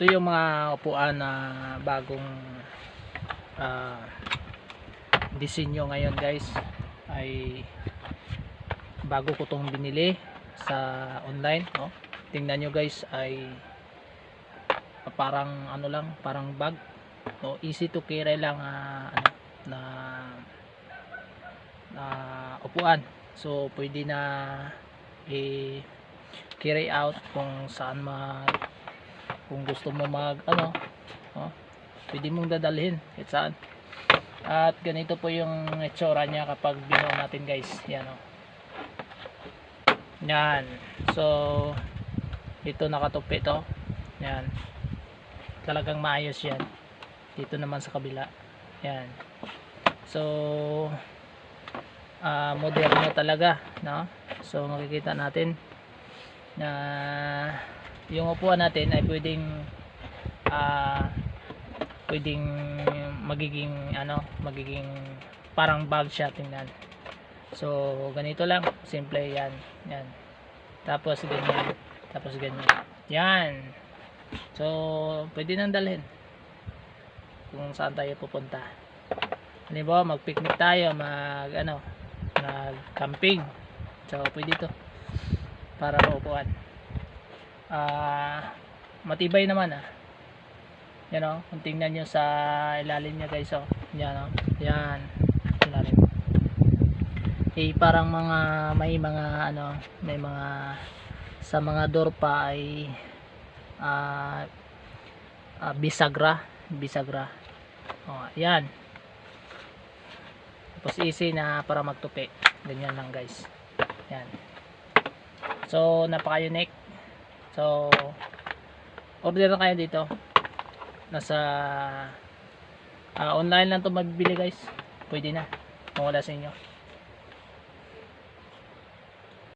Ito yung mga upuan na bagong disenyo ngayon guys, ay bago ko tong binili sa online, no? Tingnan nyo guys, ay parang ano lang, parang bag, no? Easy to carry lang na upuan. So pwede na i-carry out kung saan kung gusto mo no? Pwede mong dadalhin kahit saan. At ganito po yung itsura niya kapag binuo natin guys. Yan, yan. So dito nakatupi to. Yan, talagang maayos yan. Dito naman sa kabila, yan. So moderno talaga, no? So makikita natin na yung upuan natin ay pwedeng magiging parang bag siya, tingnan. So ganito lang, simple yan. Yan. Tapos ganyan, tapos ganyan. Yan. So pwede nang dalhin kung saan tayo pupunta. Halimbawa mag-picnic tayo, mag-camping. So pwede to para upuan. Matibay naman yan, kung tingnan nyo sa ilalim nya guys, yan, yan ilalim. Parang may mga sa mga door pa ay bisagra. Yan. Tapos easy na para magtupi. Ganyan lang guys. Yan. So napaka-unique. So order na kayo dito. Nasa online lang to mabibili guys. Pwede na kung wala sa inyo.